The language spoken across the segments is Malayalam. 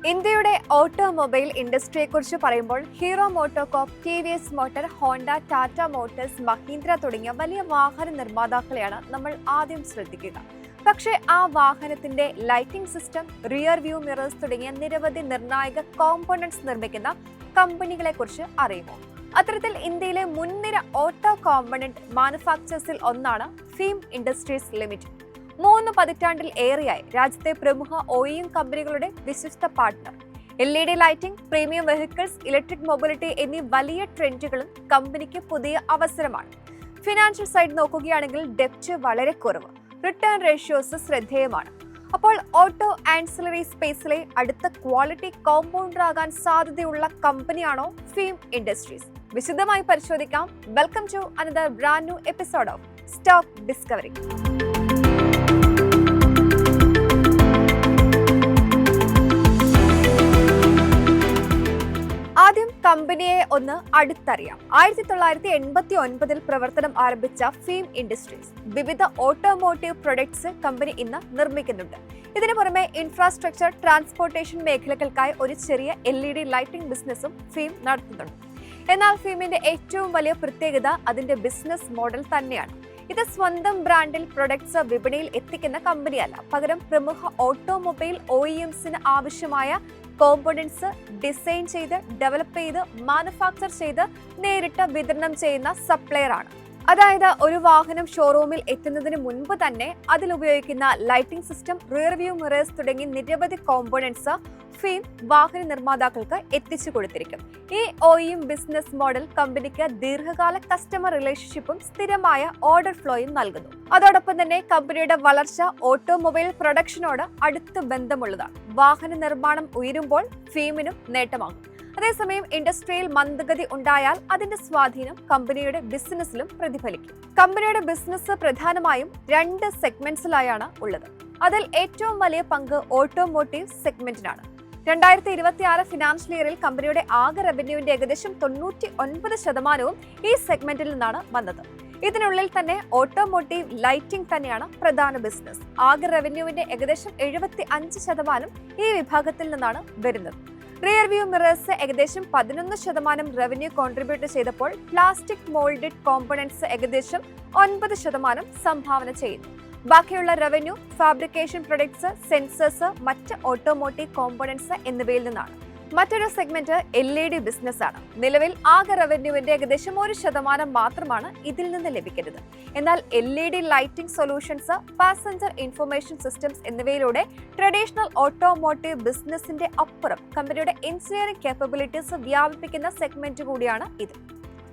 ഇന്ത്യയുടെ ഓട്ടോമൊബൈൽ ഇൻഡസ്ട്രിയെക്കുറിച്ച് പറയുമ്പോൾ hero MotoCorp, TVS motor, Honda, Tata Motors, Mahindra തുടങ്ങിയ വലിയ വാഹന നിർമ്മാതാക്കളെയാണ് നമ്മൾ ആദ്യം ശ്രദ്ധിക്കുക. പക്ഷേ ആ വാഹനത്തിന്റെ lighting system, rear view mirrors തുടങ്ങിയ നിരവധി നിർണായക കോമ്പോണന്റ്സ് നിർമ്മിക്കുന്ന കമ്പനികളെ കുറിച്ച് അറിയുമോ? അത്തരത്തിൽ ഇന്ത്യയിലെ മുൻനിര ഓട്ടോ കോമ്പോണന്റ് മാനുഫാക്ചേഴ്സിൽ ഒന്നാണ് ഫീം ഇൻഡസ്ട്രീസ് ലിമിറ്റഡ്. 3 പതിറ്റാണ്ടിൽ ഏറെയായി രാജ്യത്തെ പ്രമുഖ OEM കമ്പനികളുടെ വിശ്വസ്ത partner. LED lighting, premium vehicles, electric mobility എന്നീ വലിയ ട്രെൻഡുകളും കമ്പനിക്ക് പുതിയ അവസരമാണ്. ഫിനാൻഷ്യൽ സൈഡ് നോക്കുകയാണെങ്കിൽ ഡെപ്റ്റ് വളരെ കുറവ്, റിട്ടേൺ റേഷ്യോസ് ശ്രദ്ധേയമാണ്. അപ്പോൾ ഓട്ടോ ആൻസിലറി സ്പേസിലെ അടുത്ത ക്വാളിറ്റി കോമ്പൗണ്ടർ ആകാൻ സാധ്യതയുള്ള കമ്പനിയാണോ ഫീം ഇൻഡസ്ട്രീസ്? വിശദമായി പരിശോധിക്കാം. Welcome to another brand new episode of stock discovery. ആദ്യം കമ്പനിയെ ഒന്ന് അടുത്തറിയാം. 1989 പ്രവർത്തനം ആരംഭിച്ച ഫീം ഇൻഡസ്ട്രീസ് വിവിധ ഓട്ടോമോട്ടീവ് പ്രൊഡക്ട്സ് കമ്പനി ഇന്ന് നിർമ്മിക്കുന്നുണ്ട്. ഇതിനു പുറമെ ഇൻഫ്രാസ്ട്രക്ചർ, ട്രാൻസ്പോർട്ടേഷൻ മേഖലകൾക്കായി ഒരു ചെറിയ LED ലൈറ്റിംഗ് ബിസിനസ്സും ഫീം നടത്തുന്നുണ്ട്. എന്നാൽ ഫീമിന്റെ ഏറ്റവും വലിയ പ്രത്യേകത അതിന്റെ ബിസിനസ് മോഡൽ തന്നെയാണ്. ഇത് സ്വന്തം ബ്രാൻഡിൽ പ്രൊഡക്ട്സ് വിപണിയിൽ എത്തിക്കുന്ന കമ്പനിയല്ല, പകരം പ്രമുഖ ഓട്ടോമൊബൈൽ OEMസിന് ആവശ്യമായ കോമ്പോണന്റ്സ് ഡിസൈൻ ചെയ്ത്, ഡെവലപ്പ് ചെയ്ത്, മാനുഫാക്ചർ ചെയ്ത് നേരിട്ട് വിതരണം ചെയ്യുന്ന സപ്ലയർ ആണ്. അതായത് ഒരു വാഹനം ഷോറൂമിൽ എത്തുന്നതിന് മുൻപ് തന്നെ അതിൽ ഉപയോഗിക്കുന്ന lighting system, rear view mirrors തുടങ്ങി നിരവധി കോമ്പോണന്റ്സ് ഫീം വാഹന നിർമ്മാതാക്കൾക്ക് എത്തിച്ചു കൊടുത്തിരിക്കും. ഈ OEM ബിസിനസ് മോഡൽ കമ്പനിക്ക് ദീർഘകാല കസ്റ്റമർ റിലേഷൻഷിപ്പും സ്ഥിരമായ ഓർഡർ ഫ്ലോയും നൽകുന്നു. അതോടൊപ്പം തന്നെ കമ്പനിയുടെ വളർച്ച ഓട്ടോമൊബൈൽ പ്രൊഡക്ഷനോട് അടുത്ത് ബന്ധമുള്ളതാണ്. വാഹന നിർമ്മാണം ഉയരുമ്പോൾ ഫീമിനും നേട്ടമാകും. അതേസമയം ഇൻഡസ്ട്രിയിൽ മന്ദഗതി ഉണ്ടായാൽ അതിന്റെ സ്വാധീനം കമ്പനിയുടെ ബിസിനസ്സിലും പ്രതിഫലിക്കും. കമ്പനിയുടെ ബിസിനസ് പ്രധാനമായും 2 സെഗ്മെന്റ്സിലായാണ് ഉള്ളത്. അതിൽ ഏറ്റവും വലിയ പങ്ക് ഓട്ടോമോട്ടീവ് സെഗ്മെന്റിനാണ്. 2026 ഫിനാൻഷ്യൽ ഇയറിൽ കമ്പനിയുടെ ആകെ റവന്യൂവിന്റെ ഏകദേശം 99% ഈ സെഗ്മെന്റിൽ നിന്നാണ് വന്നത്. ഇതിനുള്ളിൽ തന്നെ ഓട്ടോമോട്ടീവ് ലൈറ്റിംഗ് തന്നെയാണ് പ്രധാന ബിസിനസ്. ആകെ റവന്യൂവിന്റെ ഏകദേശം 75% ഈ വിഭാഗത്തിൽ നിന്നാണ് വരുന്നത്. റിയർ വ്യൂ മിറേഴ്സ് ഏകദേശം 11% റവന്യൂ കോൺട്രിബ്യൂട്ട് ചെയ്തപ്പോൾ പ്ലാസ്റ്റിക് മോൾഡഡ് കോമ്പോണന്റ്സ് ഏകദേശം 9% സംഭാവന ചെയ്യുന്നു. ബാക്കിയുള്ള റവന്യൂ ഫാബ്രിക്കേഷൻ പ്രൊഡക്ട്സ്, സെൻസേഴ്സ്, മറ്റ് ഓട്ടോമോട്ടീവ് കോമ്പോണന്റ്സ് എന്നിവയിൽ നിന്നാണ്. മറ്റൊരു സെഗ്മെന്റ് LED ബിസിനസ് ആണ്. നിലവിൽ ആകെ റവന്യൂവിന്റെ ഏകദേശം 1% മാത്രമാണ് ഇതിൽ നിന്ന് ലഭിക്കുന്നത്. എന്നാൽ LED lighting solutions, passenger information systems എന്നിവയിലൂടെ ട്രഡീഷണൽ ഓട്ടോമോട്ടീവ് ബിസിനസിന്റെ അപ്പുറം കമ്പനിയുടെ എഞ്ചിനീയറിംഗ് കേപ്പബിലിറ്റീസ് വ്യാപിപ്പിക്കുന്ന സെഗ്മെന്റ് കൂടിയാണ് ഇത്.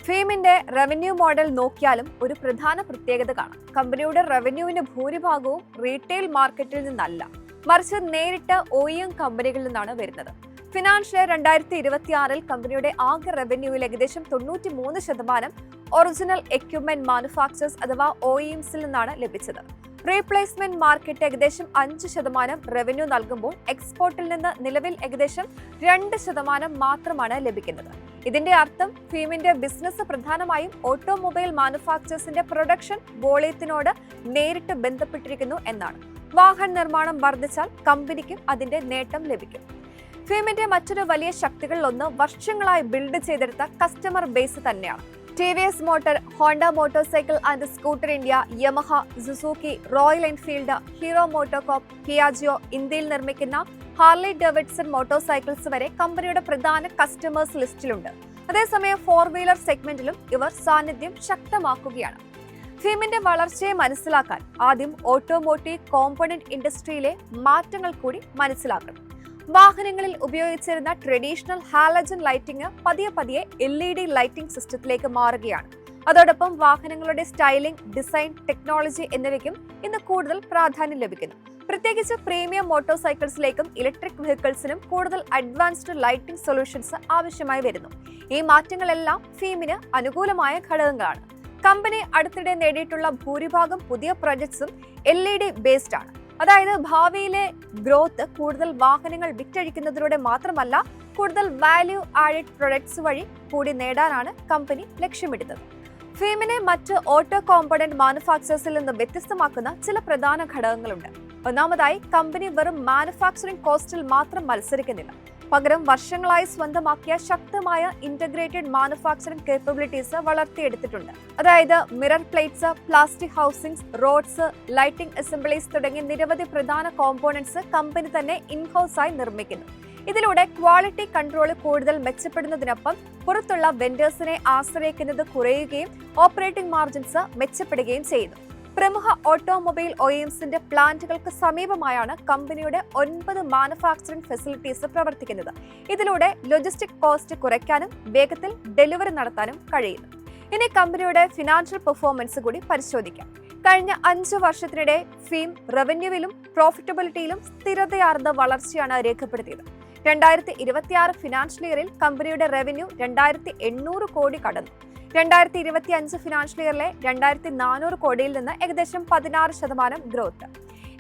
ഫീമിന്റെ റവന്യൂ മോഡൽ നോക്കിയാലും ഒരു പ്രധാന പ്രത്യേകത കാണാം. കമ്പനിയുടെ റവന്യൂവിന്റെ ഭൂരിഭാഗവും റീറ്റെയിൽ മാർക്കറ്റിൽ നിന്നല്ല, മറിച്ച് നേരിട്ട് OEM കമ്പനികളിൽ നിന്നാണ് വരുന്നത്. ഫിനാൻഷ്യൽ 2026 കമ്പനിയുടെ ആകെ റവന്യൂവിൽ ഏകദേശം 93% ഒറിജിനൽ എക്യുപ്മെന്റ് മാനുഫാക്ചേഴ്സ് അഥവാ OEMസിൽ നിന്നാണ് ലഭിച്ചത്. റീപ്ലേസ്മെന്റ് മാർക്കറ്റ് ഏകദേശം 5% റവന്യൂ നൽകുമ്പോൾ എക്സ്പോർട്ടിൽ നിന്ന് നിലവിൽ ഏകദേശം 2% മാത്രമാണ് ലഭിക്കുന്നത്. ഇതിന്റെ അർത്ഥം ഫീമിന്റെ ബിസിനസ് പ്രധാനമായും ഓട്ടോമൊബൈൽ മാനുഫാക്ചേഴ്സിന്റെ പ്രൊഡക്ഷൻ വോളിയത്തിനോട് നേരിട്ട് ബന്ധപ്പെട്ടിരിക്കുന്നു എന്നാണ്. വാഹന നിർമ്മാണം വർദ്ധിച്ചാൽ കമ്പനിക്കും അതിന്റെ നേട്ടം ലഭിക്കും. ഫീമിന്റെ മറ്റൊരു വലിയ ശക്തികളിലൊന്ന് വർഷങ്ങളായി ബിൽഡ് ചെയ്തെടുത്ത കസ്റ്റമർ ബേസ് തന്നെയാണ്. TVS motor, Honda motorcycle and scooter India, Yamaha, Suzuki, royal Enfield, hero MotoCorp, പിയാജിയോ, ഇന്ത്യയിൽ നിർമ്മിക്കുന്ന ഹാർലി ഡേവിഡ്സൺ മോട്ടോർസൈക്കിൾസ് വരെ കമ്പനിയുടെ പ്രധാന കസ്റ്റമേഴ്സ് ലിസ്റ്റിലുണ്ട്. അതേസമയം 4 വീലർ സെഗ്മെന്റിലും ഇവർ സാന്നിധ്യം ശക്തമാക്കുകയാണ്. ഫീമിന്റെ വളർച്ചയെ മനസ്സിലാക്കാൻ ആദ്യം ഓട്ടോമോട്ടീവ് കോമ്പോണന്റ് ഇൻഡസ്ട്രിയിലെ മാറ്റങ്ങൾ കൂടി മനസ്സിലാക്കണം. വാഹനങ്ങളിൽ ഉപയോഗിച്ചിരുന്ന ട്രഡീഷണൽ ഹാലജൻ ലൈറ്റിംഗ് പതിയെ LED ലൈറ്റിംഗ് സിസ്റ്റത്തിലേക്ക് മാറുകയാണ്. അതോടൊപ്പം വാഹനങ്ങളുടെ സ്റ്റൈലിംഗ്, ഡിസൈൻ, ടെക്നോളജി എന്നിവയ്ക്കും ഇന്ന് കൂടുതൽ പ്രാധാന്യം ലഭിക്കുന്നു. പ്രത്യേകിച്ച് പ്രീമിയം മോട്ടോർസൈക്കിൾസിലേക്കും ഇലക്ട്രിക് വെഹിക്കിൾസിനും കൂടുതൽ അഡ്വാൻസ്ഡ് ലൈറ്റിംഗ് സൊല്യൂഷൻസ് ആവശ്യമായി വരുന്നു. ഈ മാറ്റങ്ങളെല്ലാം ഫീമിന് അനുകൂലമായ ഘടകങ്ങളാണ്. കമ്പനി അടുത്തിടെ നേടിയിട്ടുള്ള ഭൂരിഭാഗം പുതിയ പ്രൊജക്ട്സും LED ബേസ്ഡ് ആണ്. അതായത് ഭാവിയിലെ ഗ്രോത്ത് കൂടുതൽ വാഹനങ്ങൾ വിറ്റഴിക്കുന്നതിലൂടെ മാത്രമല്ല, കൂടുതൽ വാല്യൂ ആഡഡ് പ്രൊഡക്ട്സ് വഴി കൂടി നേടാനാണ് കമ്പനി ലക്ഷ്യമിടുന്നത്. ഫീമിനെ മറ്റ് ഓട്ടോ കോമ്പോണന്റ് മാനുഫാക്ചേഴ്സിൽ നിന്ന് വ്യത്യസ്തമാക്കുന്ന ചില പ്രധാന ഘടകങ്ങളുണ്ട്. ഒന്നാമതായി, കമ്പനി വെറും മാനുഫാക്ചറിംഗ് കോസ്റ്റിൽ മാത്രം മത്സരിക്കുന്നില്ല. പകരം വർഷങ്ങളായി സ്വന്തമാക്കിയ ശക്തമായ ഇന്റഗ്രേറ്റഡ് മാനുഫാക്ചറിംഗ് കേപ്പബിലിറ്റീസ് വളർത്തിയെടുത്തിട്ടുണ്ട്. അതായത് mirror plates, plastic housings, rods, lighting assemblies തുടങ്ങിയ നിരവധി പ്രധാന കോമ്പോണന്റ്സ് കമ്പനി തന്നെ ഇൻഹൌസായി നിർമ്മിക്കുന്നു. ഇതിലൂടെ ക്വാളിറ്റി കൺട്രോൾ കൂടുതൽ മെച്ചപ്പെടുന്നതിനൊപ്പം പുറത്തുള്ള വെൻഡേഴ്സിനെ ആശ്രയിക്കുന്നത് കുറയുകയും ഓപ്പറേറ്റിംഗ് മാർജിൻസ് മെച്ചപ്പെടുകയും ചെയ്യുന്നു. പ്രമുഖ ഓട്ടോമൊബൈൽ ഒഇഎംസിന്റെ പ്ലാന്റുകൾക്ക് സമീപമായാണ് കമ്പനിയുടെ 9 മാനുഫാക്ചറിംഗ് ഫെസിലിറ്റീസ് പ്രവർത്തിക്കുന്നത്. ഇതിലൂടെ ലോജിസ്റ്റിക് കോസ്റ്റ് കുറയ്ക്കാനും വേഗത്തിൽ ഡെലിവറി നടത്താനും കഴിയുന്നു. ഇനി കമ്പനിയുടെ ഫിനാൻഷ്യൽ പെർഫോമൻസ് കൂടി പരിശോധിക്കാം. കഴിഞ്ഞ 5 വർഷത്തിനിടെ ഫീം റവന്യൂവിലും പ്രോഫിറ്റബിലിറ്റിയിലും സ്ഥിരതയാർന്ന വളർച്ചയാണ് രേഖപ്പെടുത്തിയത്. 2026 ഫിനാൻഷ്യൽ ഇയറിൽ കമ്പനിയുടെ റവന്യൂ 2800 കോടി കടന്നു. 2025 ഫിനാൻഷ്യൽ ഇയറിലെ 2400 കോടിയിൽ നിന്ന് ഏകദേശം 16% ഗ്രോത്ത്.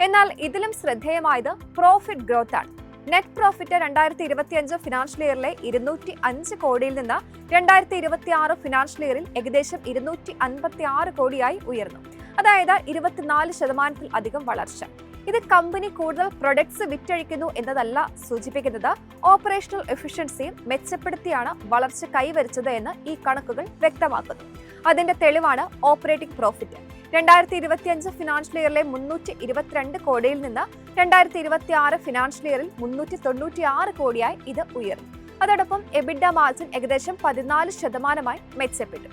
എന്നാൽ ഇതിലും ശ്രദ്ധേയമായത് പ്രോഫിറ്റ് ഗ്രോത്ത് ആണ്. നെറ്റ് പ്രോഫിറ്റ് 2025 ഫിനാൻഷ്യൽ ഇയറിലെ 205 കോടിയിൽ നിന്ന് 2026 ഫിനാൻഷ്യൽ ഇയറിൽ ഏകദേശം 256 കോടിയായി ഉയർന്നു. അതായത് 24% അധികം വളർച്ച. ഇത് കമ്പനി കൂടുതൽ പ്രൊഡക്ട്സ് വിറ്റഴിക്കുന്നു എന്നതല്ല സൂചിപ്പിക്കുന്നത്, ഓപ്പറേഷണൽ എഫിഷ്യൻസിയും മെച്ചപ്പെടുത്തിയാണ് വളർച്ച കൈവരിച്ചത് എന്ന് ഈ കണക്കുകൾ വ്യക്തമാക്കുന്നു. അതിന്റെ തെളിവാണ് ഓപ്പറേറ്റിംഗ് പ്രോഫിറ്റ്. 2025 ഫിനാൻഷ്യൽ ഇയറിലെ 322 കോടിയിൽ നിന്ന് 2026 ഫിനാൻഷ്യൽ ഇയറിൽ 396 കോടിയായി ഇത് ഉയർന്നു. അതോടൊപ്പം എബിഡ മാർജിൻ ഏകദേശം 14% മെച്ചപ്പെട്ടു.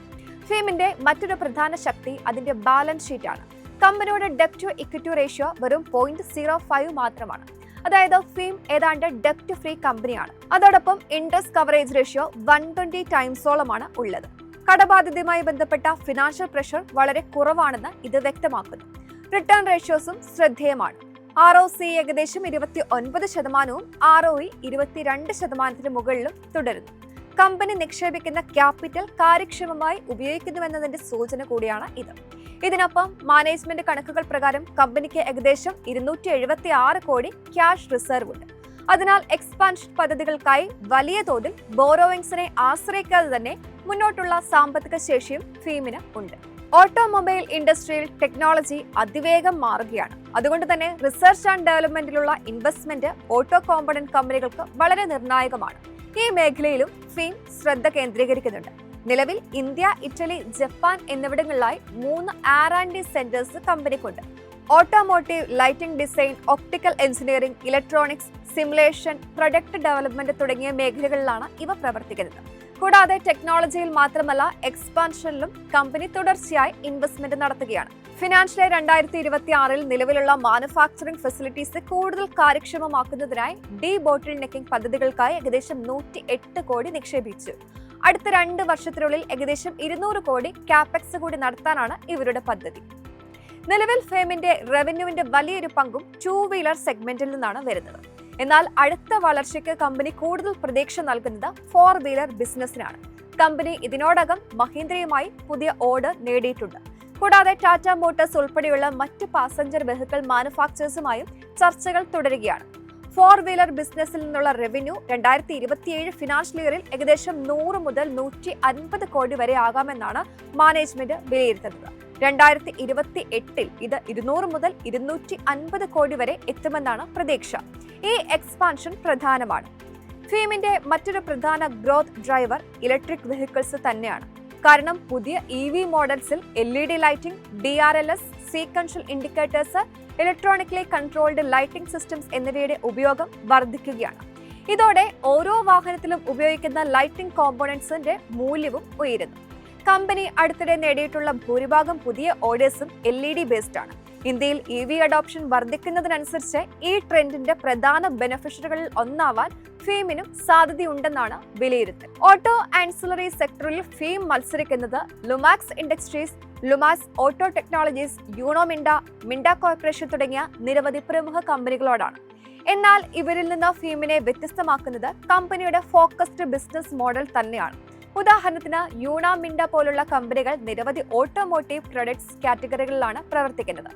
ഫീമിന്റെ മറ്റൊരു പ്രധാന ശക്തി അതിന്റെ ബാലൻസ് ഷീറ്റ് ആണ്. കമ്പനിയുടെ ഡെപ്റ്റ് ടു ഇക്വിറ്റി റേഷ്യോ വെറും 0.05 മാത്രമാണ്. അതായത് ഫീം ഏതാണ്ട് ഡെപ്റ്റ് ഫ്രീ കമ്പനിയാണ്. അതോടൊപ്പം ഇൻട്രസ്റ്റ് കവറേജ് റേഷ്യോ 120 ടൈംസോളമാണ് ഉള്ളത്. കടബാധ്യതയുമായി ബന്ധപ്പെട്ട ഫിനാൻഷ്യൽ പ്രഷർ വളരെ കുറവാണെന്ന് ഇത് വ്യക്തമാക്കുന്നു. റിട്ടേൺ റേഷ്യോസും ശ്രദ്ധേയമാണ്. ROC ഏകദേശം 29%, ROE 22% മുകളിലും തുടരുന്നു. കമ്പനി നിക്ഷേപിക്കുന്ന ക്യാപിറ്റൽ കാര്യക്ഷമമായി ഉപയോഗിക്കുന്നുവെന്നതിന്റെ സൂചന കൂടിയാണ് ഇത്. ഇതിനൊപ്പം മാനേജ്മെന്റ് കണക്കുകൾ പ്രകാരം കമ്പനിക്ക് ഏകദേശം 276 കോടി ക്യാഷ് റിസർവ് ഉണ്ട്. അതിനാൽ എക്സ്പാൻഷൻ പദ്ധതികൾക്കായി വലിയ തോതിൽ ബോറോവിംഗ്സിനെ ആശ്രയിക്കാതെ തന്നെ മുന്നോട്ടുള്ള സാമ്പത്തിക ശേഷിയും ഫീമിന് ഉണ്ട്. ഓട്ടോമൊബൈൽ ഇൻഡസ്ട്രിയിൽ ടെക്നോളജി അതിവേഗം മാറുകയാണ്. അതുകൊണ്ട് തന്നെ റിസർച്ച് ആൻഡ് ഡെവലപ്മെന്റിലുള്ള ഇൻവെസ്റ്റ്മെന്റ് ഓട്ടോ കോമ്പണന്റ് കമ്പനികൾക്ക് വളരെ നിർണായകമാണ്. ഈ മേഖലയിലും ഫീം ശ്രദ്ധ കേന്ദ്രീകരിക്കുന്നുണ്ട്. നിലവിൽ ഇന്ത്യ, ഇറ്റലി, ജപ്പാൻ എന്നിവിടങ്ങളിലായി 3 R&D സെന്റേഴ്സ് കമ്പനിക്കുണ്ട്. Automotive, lighting design, optical engineering, electronics, simulation, product development തുടങ്ങിയ മേഖലകളിലാണ് ഇവ പ്രവർത്തിക്കുന്നത്. കൂടാതെ ടെക്നോളജിയിൽ മാത്രമല്ല എക്സ്പാൻഷനിലും കമ്പനി തുടർച്ചയായി ഇൻവെസ്റ്റ്മെന്റ് നടത്തുകയാണ്. ഫിനാൻഷ്യൽ 2026 നിലവിലുള്ള മാനുഫാക്ചറിംഗ് ഫെസിലിറ്റീസ് കൂടുതൽ കാര്യക്ഷമമാക്കുന്നതിനായി ബോട്ടിൽ നെക്കിംഗ് പദ്ധതികൾക്കായി ഏകദേശം 108 കോടി നിക്ഷേപിച്ചു. അടുത്ത 2 വർഷത്തിനുള്ളിൽ ഏകദേശം 200 കോടി കാപെക്സ് കൂടി നടത്താനാണ് ഇവരുടെ പദ്ധതി. നിലവിൽ ഫേമിന്റെ റവന്യൂവിന്റെ വലിയൊരു പങ്കും 2 വീലർ സെഗ്മെന്റിൽ നിന്നാണ് വരുന്നത്. എന്നാൽ അടുത്ത വളർച്ചയ്ക്ക് കമ്പനി കൂടുതൽ പ്രതീക്ഷ നൽകുന്നത് 4 വീലർ ബിസിനസ്സിനാണ്. കമ്പനി ഇതിനോടകം മഹീന്ദ്രയുമായി പുതിയ ഓർഡർ നേടിയിട്ടുണ്ട്. കൂടാതെ ടാറ്റ മോട്ടോഴ്സ് ഉൾപ്പെടെയുള്ള മറ്റ് പാസഞ്ചർ വെഹിക്കിൾ മാനുഫാക്ചേഴ്സുമായും ചർച്ചകൾ തുടരുകയാണ്. 4 വീലർ ബിസിനസ്സിൽ നിന്നുള്ള റവന്യൂ 2027 ഫിനാൻഷ്യൽ ഇയറിൽ ഏകദേശം 100 മുതൽ 150 കോടി വരെ ആകാമെന്നാണ് മാനേജ്മെന്റ് വിലയിരുത്തുന്നത്. 2028 ഇത് 200 മുതൽ 250 കോടി വരെ എത്തുമെന്നാണ് പ്രതീക്ഷ. ഈ എക്സ്പാൻഷൻ പ്രധാനമാണ്. ഫീമിന്റെ മറ്റൊരു പ്രധാന ഗ്രോത്ത് ഡ്രൈവർ ഇലക്ട്രിക് വെഹിക്കിൾസ് തന്നെയാണ്. കാരണം പുതിയ EV മോഡൽസിൽ LED lighting, DRLS, sequential indicators, electronically controlled lighting systems എന്നിവയുടെ ഉപയോഗം വർദ്ധിക്കുകയാണ്. ഇതോടെ ഓരോ വാഹനത്തിലും ഉപയോഗിക്കുന്ന ലൈറ്റിംഗ് കോമ്പോണന്റ്സിന്റെ മൂല്യവും ഉയരുന്നു. കമ്പനി അടുത്തിടെ നേടിയിട്ടുള്ള ഭൂരിഭാഗം പുതിയ ഓർഡേഴ്സും LED ബേസ്ഡ് ആണ്. ഇന്ത്യയിൽ EV അഡോപ്ഷൻ വർദ്ധിക്കുന്നതിനനുസരിച്ച് ഈ ട്രെൻഡിന്റെ പ്രധാന ബെനിഫിഷ്യറികളിൽ ഒന്നാവാൻ ഫീമിനും സാധ്യതയുണ്ടെന്നാണ് വിലയിരുത്തൽ. ഓട്ടോ ആൻസിലറി സെക്ടറിൽ ഫീം മത്സരിക്കുന്നത് Lumax industries, Lumax auto technologies, Uno Minda, Minda corporation തുടങ്ങിയ നിരവധി പ്രമുഖ കമ്പനികളോടാണ്. എന്നാൽ ഇവരിൽ നിന്ന് ഫീമിനെ വ്യത്യസ്തമാക്കുന്നത് കമ്പനിയുടെ ഫോക്കസ്ഡ് ബിസിനസ് മോഡൽ തന്നെയാണ്. ഉദാഹരണത്തിന് യൂണ മിൻഡ പോലുള്ള കമ്പനികൾ നിരവധി ഓട്ടോമോട്ടീവ് പ്രൊഡക്ട്സ് കാറ്റഗറികളിലാണ് പ്രവർത്തിക്കുന്നത്.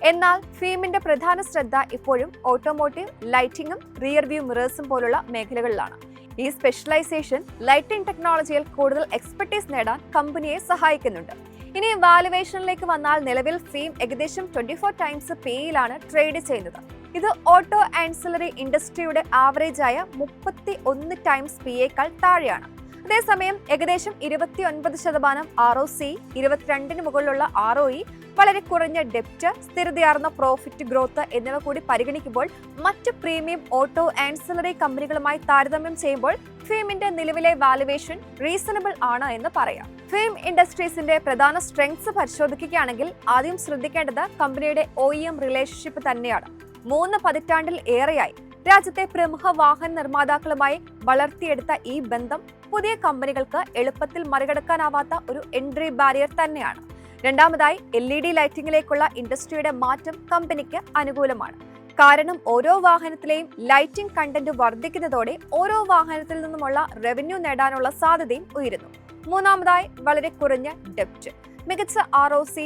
എന്നാൽ ഫീമിന്റെ പ്രധാന ശ്രദ്ധ ഇപ്പോഴും ഓട്ടോമോട്ടീവ് ലൈറ്റിംഗും റിയർ വ്യൂ മിറേഴ്സും പോലുള്ള മേഖലകളിലാണ്. ഈ സ്പെഷ്യലൈസേഷൻ ലൈറ്റിംഗ് ടെക്നോളജിയിൽ കൂടുതൽ എക്സ്പെർട്ടീസ് നേടാൻ കമ്പനിയെ സഹായിക്കുന്നുണ്ട്. ഇനി വാലുവേഷനിലേക്ക് വന്നാൽ നിലവിൽ ഫീം ഏകദേശം 24 ടൈംസ് PE-യിലാണ് ട്രേഡ് ചെയ്യുന്നത്. ഇത് ഓട്ടോ ആൻസിലറി ഇൻഡസ്ട്രിയുടെ ആവറേജായ 31 ടൈംസ് PEയേക്കാൾ താഴെയാണ്. അതേസമയം ഏകദേശം 29% ROC, 22 മുകളിലുള്ള ROE, വളരെ കുറഞ്ഞ ഡെപ്റ്റ്, സ്ഥിരതയാർന്ന പ്രോഫിറ്റ് ഗ്രോത്ത് എന്നിവ കൂടി പരിഗണിക്കുമ്പോൾ മറ്റ് പ്രീമിയം ഓട്ടോ ആൻസിലറി കമ്പനികളുമായി താരതമ്യം ചെയ്യുമ്പോൾ ഫീമിന്റെ നിലവിലെ വാലുവേഷൻ റീസണബിൾ ആണ് എന്ന് പറയാം. ഫീം ഇൻഡസ്ട്രീസിന്റെ പ്രധാന സ്ട്രെങ്ത്സ് പരിശോധിക്കുകയാണെങ്കിൽ ആദ്യം ശ്രദ്ധിക്കേണ്ടത് കമ്പനിയുടെ OEM റിലേഷൻഷിപ്പ് തന്നെയാണ്. 3 പതിറ്റാണ്ടിൽ ഏറെയായി രാജ്യത്തെ പ്രമുഖ വാഹന നിർമ്മാതാക്കളുമായി വളർത്തിയെടുത്ത ഈ ബന്ധം പുതിയ കമ്പനികൾക്ക് എളുപ്പത്തിൽ മറികടക്കാനാവാത്ത ഒരു എൻട്രി ബാരിയർ തന്നെയാണ്. രണ്ടാമതായി, LED ലൈറ്റിംഗിലേക്കുള്ള ഇൻഡസ്ട്രിയുടെ മാറ്റം കമ്പനിക്ക് അനുകൂലമാണ്. കാരണം ഓരോ വാഹനത്തിലെയും ലൈറ്റിംഗ് കണ്ടന്റ് വർദ്ധിക്കുന്നതോടെ ഓരോ വാഹനത്തിൽ നിന്നുമുള്ള റവന്യൂ നേടാനുള്ള സാധ്യതയും ഉയരുന്നു. മൂന്നാമതായി, വളരെ കുറഞ്ഞ ഡെപ്റ്റ്. മികച്ച ROC,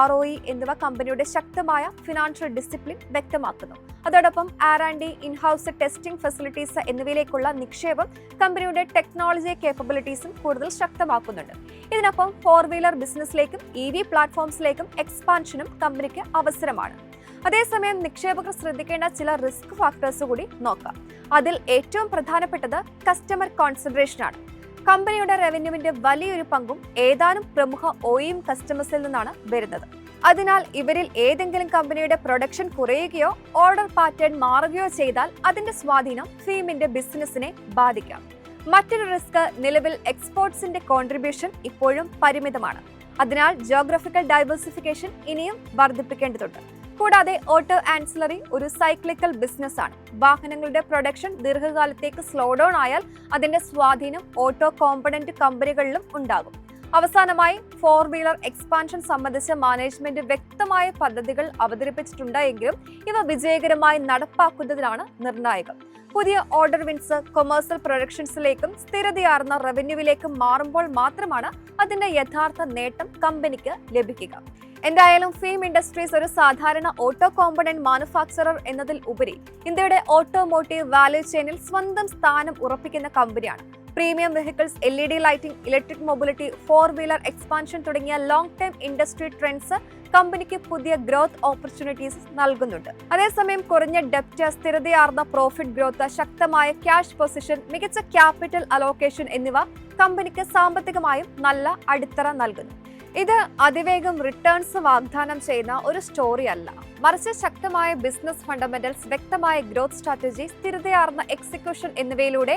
ROE എന്നിവ കമ്പനിയുടെ ശക്തമായ ഫിനാൻഷ്യൽ ഡിസിപ്ലിൻ വ്യക്തമാക്കുന്നു. അതോടൊപ്പം R&D, ഇൻഹൌസ് ടെസ്റ്റിംഗ് ഫെസിലിറ്റീസ് എന്നിവയിലേക്കുള്ള നിക്ഷേപം കമ്പനിയുടെ ടെക്നോളജി കേപ്പബിലിറ്റീസും കൂടുതൽ ശക്തമാക്കുന്നുണ്ട്. ഇതിനൊപ്പം 4-വീലർ ബിസിനസ്സിലേക്കും EV പ്ലാറ്റ്ഫോംസിലേക്കും എക്സ്പാൻഷനും കമ്പനിക്ക് അവസരമാണ്. അതേസമയം നിക്ഷേപകർ ശ്രദ്ധിക്കേണ്ട ചില റിസ്ക് ഫാക്ടേഴ്സ് കൂടി നോക്കാം. അതിൽ ഏറ്റവും പ്രധാനപ്പെട്ടത് കസ്റ്റമർ കോൺസെൻട്രേഷൻ ആണ്. കമ്പനിയുടെ റവന്യൂവിന്റെ വലിയൊരു പങ്കും ഏതാനും പ്രമുഖ OEM കസ്റ്റമേഴ്സിൽ നിന്നാണ് വരുന്നത്. അതിനാൽ ഇവരിൽ ഏതെങ്കിലും കമ്പനിയുടെ പ്രൊഡക്ഷൻ കുറയുകയോ ഓർഡർ പാറ്റേൺ മാറുകയോ ചെയ്താൽ അതിന്റെ സ്വാധീനം ഫീമിന്റെ ബിസിനസിനെ ബാധിക്കാം. മറ്റൊരു റിസ്ക്, നിലവിൽ എക്സ്പോർട്സിന്റെ കോൺട്രിബ്യൂഷൻ ഇപ്പോഴും പരിമിതമാണ്. അതിനാൽ ജിയോഗ്രഫിക്കൽ ഡൈവേഴ്സിഫിക്കേഷൻ ഇനിയും വർദ്ധിപ്പിക്കേണ്ടതുണ്ട്. കൂടാതെ ഓട്ടോ ആൻസിലറി ഒരു സൈക്ലിക്കൽ ബിസിനസ് ആണ്. വാഹനങ്ങളുടെ പ്രൊഡക്ഷൻ ദീർഘകാലത്തേക്ക് സ്ലോ ഡൗൺ ആയാൽ അതിന്റെ സ്വാധീനം ഓട്ടോ കോമ്പണന്റ് കമ്പനികളിലും ഉണ്ടാകും. അവസാനമായി, 4-വീലർ എക്സ്പാൻഷൻ സംബന്ധിച്ച മാനേജ്മെന്റ് വ്യക്തമായ പദ്ധതികൾ അവതരിപ്പിച്ചിട്ടുണ്ട് എങ്കിലും ഇവ വിജയകരമായി നടപ്പാക്കുന്നതിനാണ് നിർണായകം. പുതിയ ഓർഡർ വിൻസ് കൊമേഴ്സ്യൽ പ്രൊഡക്ഷൻസിലേക്കും സ്ഥിരതയാർന്ന റവന്യൂവിലേക്കും മാറുമ്പോൾ മാത്രമാണ് അതിന്റെ യഥാർത്ഥ നേട്ടം കമ്പനിക്ക് ലഭിക്കുക. എന്തായാലും ഫീം ഇൻഡസ്ട്രീസ് ഒരു സാധാരണ ഓട്ടോ കോമ്പണന്റ് മാനുഫാക്ചറർ എന്നതിൽ ഉപരി ഇന്ത്യയുടെ ഓട്ടോമോട്ടീവ് വാല്യൂ ചെയിനിൽ സ്വന്തം സ്ഥാനം ഉറപ്പിക്കുന്ന കമ്പനിയാണ്. Premium vehicles, LED lighting, electric mobility, 4-വീലർ എക്സ്പാൻഷൻ തുടങ്ങിയ ലോങ് ടൈം ഇൻഡസ്ട്രി ട്രെൻഡ്സ് കമ്പനിക്ക് പുതിയ ഗ്രോത്ത് ഓപ്പർച്യൂണിറ്റീസ് നൽകുന്നുണ്ട്. അതേസമയം കുറഞ്ഞ ഡെപ്റ്റ്, സ്ഥിരതയാർന്ന പ്രോഫിറ്റ് ഗ്രോത്ത്, ശക്തമായ ക്യാഷ് പൊസിഷൻ, മികച്ച ക്യാപിറ്റൽ അലോക്കേഷൻ എന്നിവ കമ്പനിക്ക് സാമ്പത്തികമായും നല്ല അടിത്തറ നൽകുന്നു. ഇത് അതിവേഗം റിട്ടേൺസ് വാഗ്ദാനം ചെയ്യുന്ന ഒരു സ്റ്റോറി അല്ല, മറിച്ച് ശക്തമായ ബിസിനസ് ഫണ്ടമെന്റൽസ്, വ്യക്തമായ ഗ്രോത്ത് സ്ട്രാറ്റജി, സ്ഥിരതയാർന്ന എക്സിക്യൂഷൻ എന്നിവയിലൂടെ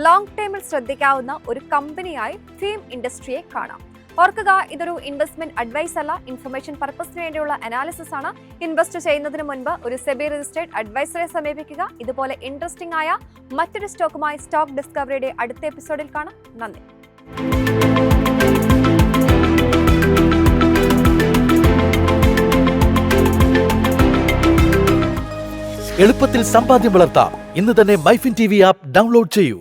ലോങ് ടൈമിൽ ശ്രദ്ധിക്കാവുന്ന ഒരു കമ്പനിയായി ഫീം ഇൻഡസ്ട്രിയെ കാണാം. ഓർക്കുക, ഇതൊരു ഇൻവെസ്റ്റ്മെന്റ് അഡ്വൈസ് അല്ല, ഇൻഫർമേഷൻ പർപ്പസിന് വേണ്ടിയുള്ള അനാലിസിസ് ആണ്. ഇൻവെസ്റ്റ് ചെയ്യുന്നതിന് മുൻപ് ഒരു സെബി രജിസ്ട്രേഡ് അഡ്വൈസറെ സമീപിക്കുക. ഇതുപോലെ ഇൻട്രസ്റ്റിംഗ് ആയ മറ്റൊരു സ്റ്റോക്കുമായി സ്റ്റോക്ക് ഡിസ്കവറിയുടെ അടുത്ത എപ്പിസോഡിൽ കാണാം. നന്ദി. എളുപ്പത്തിൽ സമ്പാദ്യം വളർത്താം. ഇന്ന് തന്നെ മൈഫിൻ TV ആപ്പ് ഡൗൺലോഡ് ചെയ്യൂ.